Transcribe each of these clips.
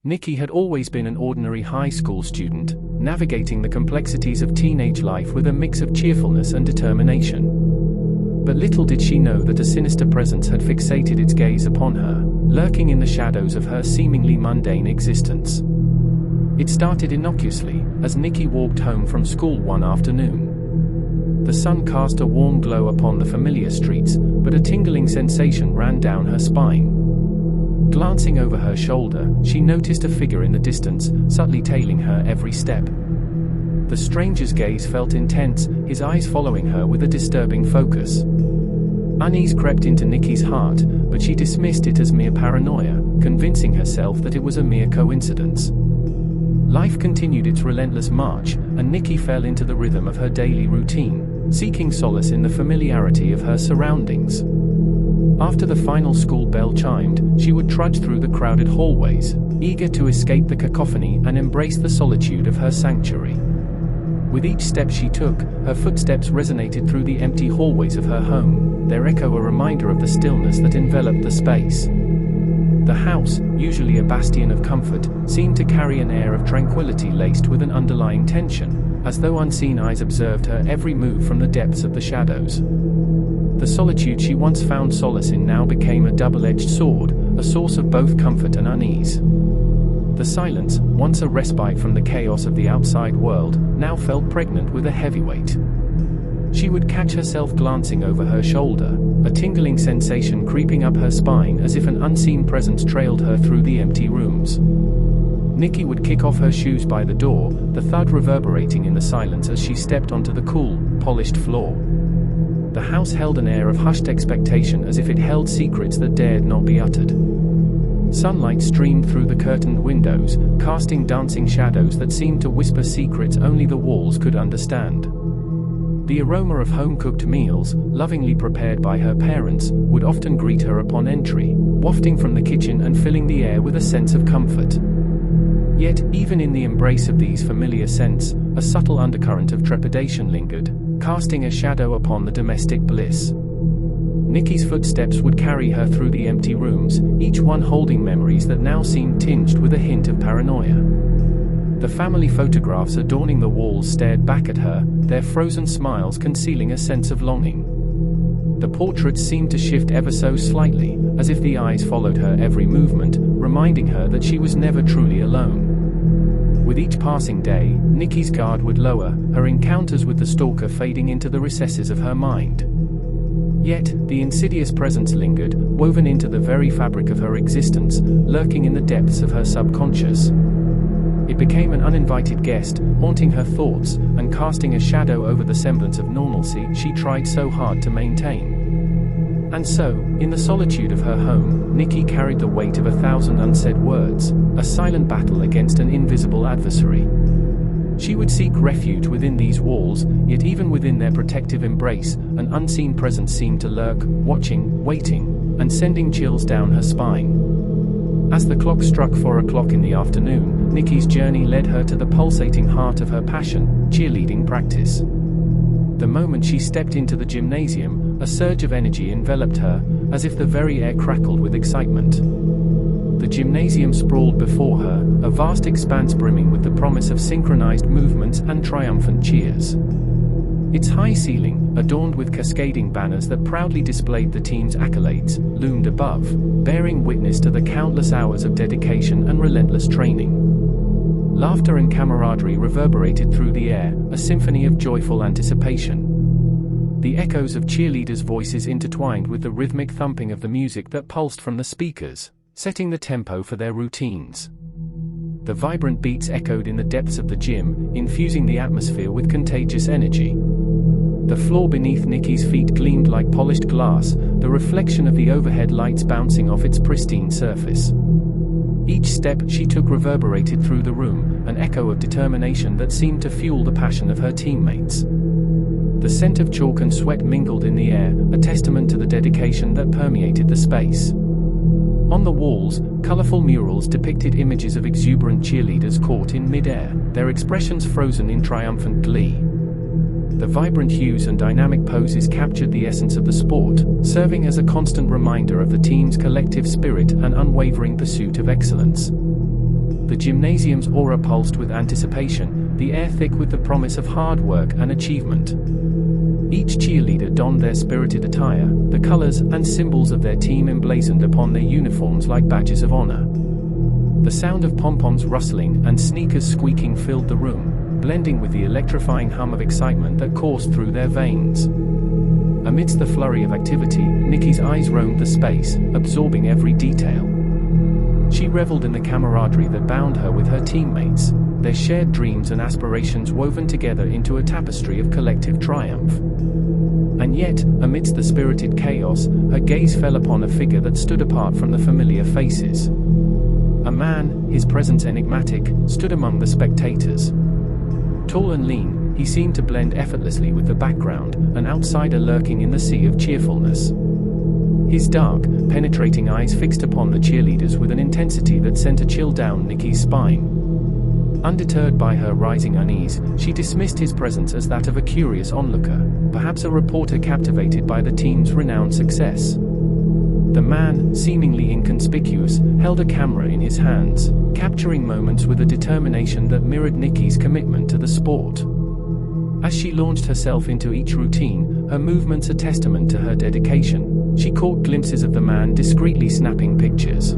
Nikki had always been an ordinary high school student, navigating the complexities of teenage life with a mix of cheerfulness and determination. But little did she know that a sinister presence had fixated its gaze upon her, lurking in the shadows of her seemingly mundane existence. It started innocuously, as Nikki walked home from school one afternoon. The sun cast a warm glow upon the familiar streets, but a tingling sensation ran down her spine. Glancing over her shoulder, she noticed a figure in the distance, subtly tailing her every step. The stranger's gaze felt intense, his eyes following her with a disturbing focus. Unease crept into Nikki's heart, but she dismissed it as mere paranoia, convincing herself that it was a mere coincidence. Life continued its relentless march, and Nikki fell into the rhythm of her daily routine, seeking solace in the familiarity of her surroundings. After the final school bell chimed, she would trudge through the crowded hallways, eager to escape the cacophony and embrace the solitude of her sanctuary. With each step she took, her footsteps resonated through the empty hallways of her home, their echo a reminder of the stillness that enveloped the space. The house, usually a bastion of comfort, seemed to carry an air of tranquility laced with an underlying tension, as though unseen eyes observed her every move from the depths of the shadows. The solitude she once found solace in now became a double-edged sword, a source of both comfort and unease. The silence, once a respite from the chaos of the outside world, now felt pregnant with a heavy weight. She would catch herself glancing over her shoulder, a tingling sensation creeping up her spine as if an unseen presence trailed her through the empty rooms. Nikki would kick off her shoes by the door, the thud reverberating in the silence as she stepped onto the cool, polished floor. The house held an air of hushed expectation as if it held secrets that dared not be uttered. Sunlight streamed through the curtained windows, casting dancing shadows that seemed to whisper secrets only the walls could understand. The aroma of home-cooked meals, lovingly prepared by her parents, would often greet her upon entry, wafting from the kitchen and filling the air with a sense of comfort. Yet, even in the embrace of these familiar scents, a subtle undercurrent of trepidation lingered, casting a shadow upon the domestic bliss. Nikki's footsteps would carry her through the empty rooms, each one holding memories that now seemed tinged with a hint of paranoia. The family photographs adorning the walls stared back at her, their frozen smiles concealing a sense of longing. The portraits seemed to shift ever so slightly, as if the eyes followed her every movement, reminding her that she was never truly alone. With each passing day, Nikki's guard would lower, her encounters with the Stalker fading into the recesses of her mind. Yet, the insidious presence lingered, woven into the very fabric of her existence, lurking in the depths of her subconscious. It became an uninvited guest, haunting her thoughts, and casting a shadow over the semblance of normalcy she tried so hard to maintain. And so, in the solitude of her home, Nikki carried the weight of 1,000 unsaid words, a silent battle against an invisible adversary. She would seek refuge within these walls, yet even within their protective embrace, an unseen presence seemed to lurk, watching, waiting, and sending chills down her spine. As the clock struck 4 o'clock in the afternoon, Nikki's journey led her to the pulsating heart of her passion, cheerleading practice. The moment she stepped into the gymnasium, a surge of energy enveloped her, as if the very air crackled with excitement. The gymnasium sprawled before her, a vast expanse brimming with the promise of synchronized movements and triumphant cheers. Its high ceiling, adorned with cascading banners that proudly displayed the team's accolades, loomed above, bearing witness to the countless hours of dedication and relentless training. Laughter and camaraderie reverberated through the air, a symphony of joyful anticipation. The echoes of cheerleaders' voices intertwined with the rhythmic thumping of the music that pulsed from the speakers, setting the tempo for their routines. The vibrant beats echoed in the depths of the gym, infusing the atmosphere with contagious energy. The floor beneath Nikki's feet gleamed like polished glass, the reflection of the overhead lights bouncing off its pristine surface. Each step she took reverberated through the room, an echo of determination that seemed to fuel the passion of her teammates. The scent of chalk and sweat mingled in the air, a testament to the dedication that permeated the space. On the walls, colorful murals depicted images of exuberant cheerleaders caught in mid-air, their expressions frozen in triumphant glee. The vibrant hues and dynamic poses captured the essence of the sport, serving as a constant reminder of the team's collective spirit and unwavering pursuit of excellence. gymnasium's aura pulsed with anticipation, the air thick with the promise of hard work and achievement. Each cheerleader donned their spirited attire, the colors and symbols of their team emblazoned upon their uniforms like badges of honor. The sound of pom-poms rustling and sneakers squeaking filled the room, blending with the electrifying hum of excitement that coursed through their veins. Amidst the flurry of activity, Nikki's eyes roamed the space, absorbing every detail. She reveled in the camaraderie that bound her with her teammates, their shared dreams and aspirations woven together into a tapestry of collective triumph. And yet, amidst the spirited chaos, her gaze fell upon a figure that stood apart from the familiar faces. A man, his presence enigmatic, stood among the spectators. Tall and lean, he seemed to blend effortlessly with the background, an outsider lurking in the sea of cheerfulness. His dark, penetrating eyes fixed upon the cheerleaders with an intensity that sent a chill down Nikki's spine. Undeterred by her rising unease, she dismissed his presence as that of a curious onlooker, perhaps a reporter captivated by the team's renowned success. The man, seemingly inconspicuous, held a camera in his hands, capturing moments with a determination that mirrored Nikki's commitment to the sport. As she launched herself into each routine, her movements a testament to her dedication, she caught glimpses of the man discreetly snapping pictures.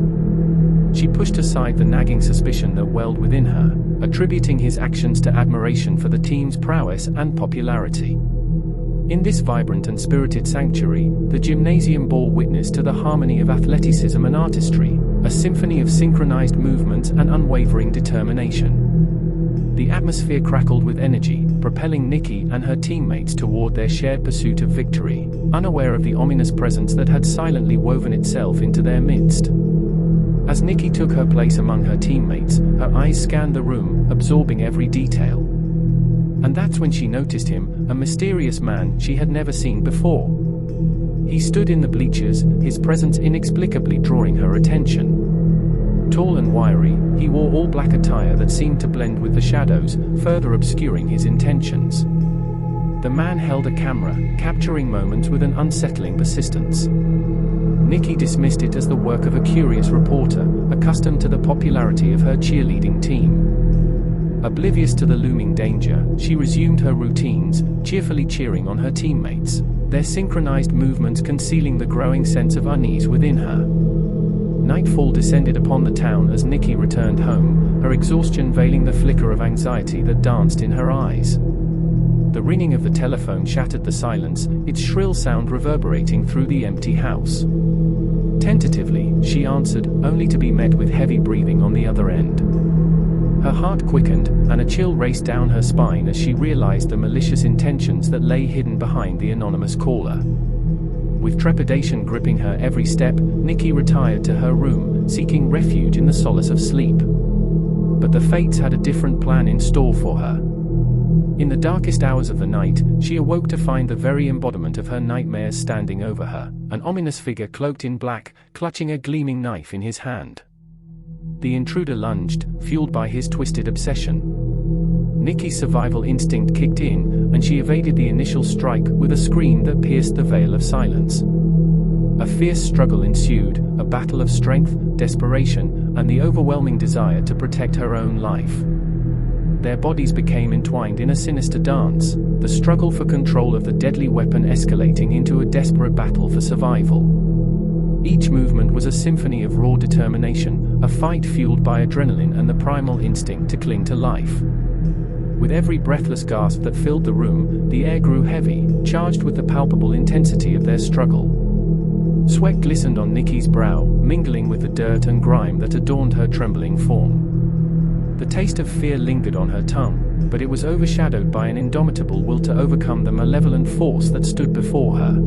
She pushed aside the nagging suspicion that welled within her, attributing his actions to admiration for the team's prowess and popularity. In this vibrant and spirited sanctuary, the gymnasium bore witness to the harmony of athleticism and artistry, a symphony of synchronized movements and unwavering determination. The atmosphere crackled with energy, propelling Nikki and her teammates toward their shared pursuit of victory, unaware of the ominous presence that had silently woven itself into their midst. As Nikki took her place among her teammates, her eyes scanned the room, absorbing every detail. And that's when she noticed him, a mysterious man she had never seen before. He stood in the bleachers, his presence inexplicably drawing her attention. Tall and wiry, he wore all-black attire that seemed to blend with the shadows, further obscuring his intentions. The man held a camera, capturing moments with an unsettling persistence. Nikki dismissed it as the work of a curious reporter, accustomed to the popularity of her cheerleading team. Oblivious to the looming danger, she resumed her routines, cheerfully cheering on her teammates, their synchronized movements concealing the growing sense of unease within her. Nightfall descended upon the town as Nikki returned home, her exhaustion veiling the flicker of anxiety that danced in her eyes. The ringing of the telephone shattered the silence, its shrill sound reverberating through the empty house. Tentatively, she answered, only to be met with heavy breathing on the other end. Her heart quickened, and a chill raced down her spine as she realized the malicious intentions that lay hidden behind the anonymous caller. With trepidation gripping her every step, Nikki retired to her room, seeking refuge in the solace of sleep. But the fates had a different plan in store for her. In the darkest hours of the night, she awoke to find the very embodiment of her nightmares standing over her, an ominous figure cloaked in black, clutching a gleaming knife in his hand. The intruder lunged, fueled by his twisted obsession. Nikki's survival instinct kicked in, and she evaded the initial strike with a scream that pierced the veil of silence. A fierce struggle ensued, a battle of strength, desperation, and the overwhelming desire to protect her own life. Their bodies became entwined in a sinister dance, the struggle for control of the deadly weapon escalating into a desperate battle for survival. Each movement was a symphony of raw determination, a fight fueled by adrenaline and the primal instinct to cling to life. With every breathless gasp that filled the room, the air grew heavy, charged with the palpable intensity of their struggle. Sweat glistened on Nikki's brow, mingling with the dirt and grime that adorned her trembling form. The taste of fear lingered on her tongue, but it was overshadowed by an indomitable will to overcome the malevolent force that stood before her.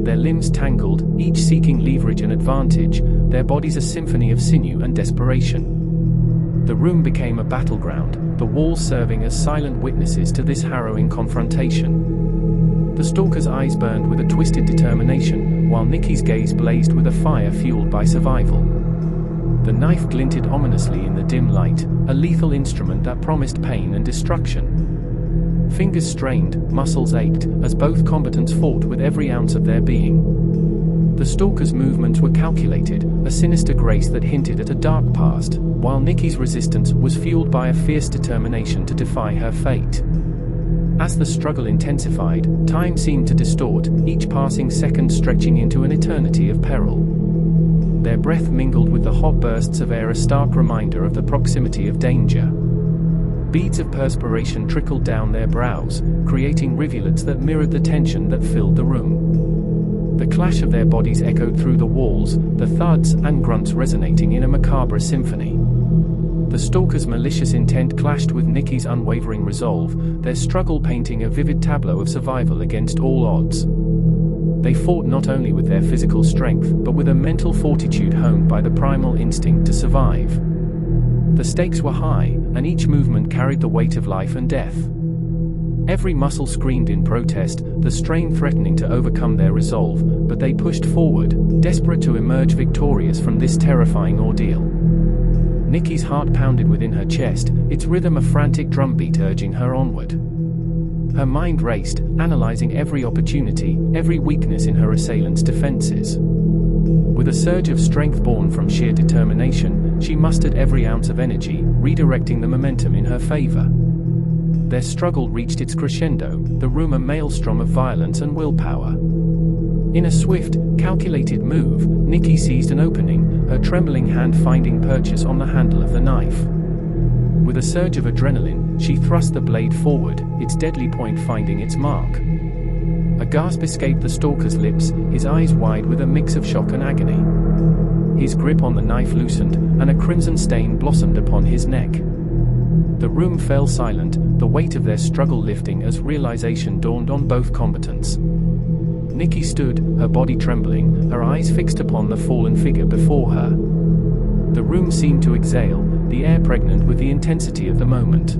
Their limbs tangled, each seeking leverage and advantage, their bodies a symphony of sinew and desperation. The room became a battleground, the walls serving as silent witnesses to this harrowing confrontation. The stalker's eyes burned with a twisted determination, while Nikki's gaze blazed with a fire fueled by survival. The knife glinted ominously in the dim light, a lethal instrument that promised pain and destruction. Fingers strained, muscles ached, as both combatants fought with every ounce of their being. The Stalker's movements were calculated, a sinister grace that hinted at a dark past, while Nikki's resistance was fueled by a fierce determination to defy her fate. As the struggle intensified, time seemed to distort, each passing second stretching into an eternity of peril. Their breath mingled with the hot bursts of air, a stark reminder of the proximity of danger. Beads of perspiration trickled down their brows, creating rivulets that mirrored the tension that filled the room. The clash of their bodies echoed through the walls, the thuds and grunts resonating in a macabre symphony. The Stalker's malicious intent clashed with Nikki's unwavering resolve, their struggle painting a vivid tableau of survival against all odds. They fought not only with their physical strength, but with a mental fortitude honed by the primal instinct to survive. The stakes were high, and each movement carried the weight of life and death. Every muscle screamed in protest, the strain threatening to overcome their resolve, but they pushed forward, desperate to emerge victorious from this terrifying ordeal. Nikki's heart pounded within her chest, its rhythm a frantic drumbeat urging her onward. Her mind raced, analyzing every opportunity, every weakness in her assailants' defenses. With a surge of strength born from sheer determination, she mustered every ounce of energy, redirecting the momentum in her favor. Their struggle reached its crescendo, the room a maelstrom of violence and willpower. In a swift, calculated move, Nikki seized an opening, her trembling hand finding purchase on the handle of the knife. With a surge of adrenaline, she thrust the blade forward, its deadly point finding its mark. A gasp escaped the Stalker's lips, his eyes wide with a mix of shock and agony. His grip on the knife loosened, and a crimson stain blossomed upon his neck. The room fell silent, the weight of their struggle lifting as realization dawned on both combatants. Nikki stood, her body trembling, her eyes fixed upon the fallen figure before her. The room seemed to exhale, the air pregnant with the intensity of the moment.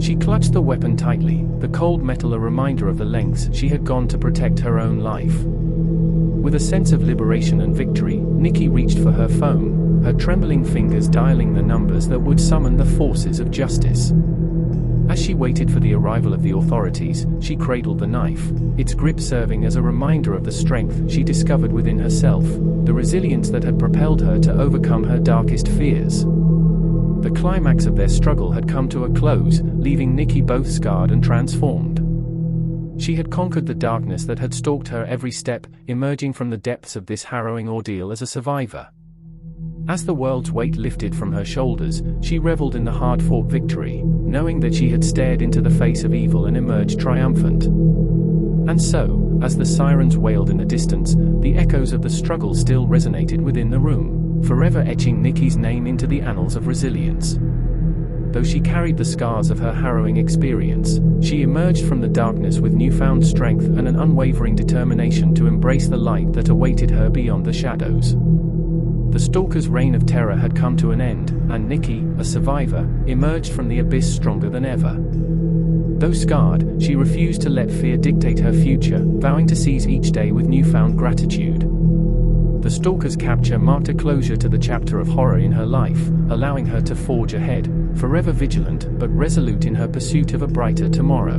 She clutched the weapon tightly, the cold metal a reminder of the lengths she had gone to protect her own life. With a sense of liberation and victory, Nikki reached for her phone, her trembling fingers dialing the numbers that would summon the forces of justice. As she waited for the arrival of the authorities, she cradled the knife, its grip serving as a reminder of the strength she discovered within herself, the resilience that had propelled her to overcome her darkest fears. The climax of their struggle had come to a close, leaving Nikki both scarred and transformed. She had conquered the darkness that had stalked her every step, emerging from the depths of this harrowing ordeal as a survivor. As the world's weight lifted from her shoulders, she reveled in the hard-fought victory, knowing that she had stared into the face of evil and emerged triumphant. And so, as the sirens wailed in the distance, the echoes of the struggle still resonated within the room, forever etching Nikki's name into the annals of resilience. Though she carried the scars of her harrowing experience, she emerged from the darkness with newfound strength and an unwavering determination to embrace the light that awaited her beyond the shadows. The Stalker's reign of terror had come to an end, and Nikki, a survivor, emerged from the abyss stronger than ever. Though scarred, she refused to let fear dictate her future, vowing to seize each day with newfound gratitude. The Stalker's capture marked a closure to the chapter of horror in her life, allowing her to forge ahead, forever vigilant but resolute in her pursuit of a brighter tomorrow.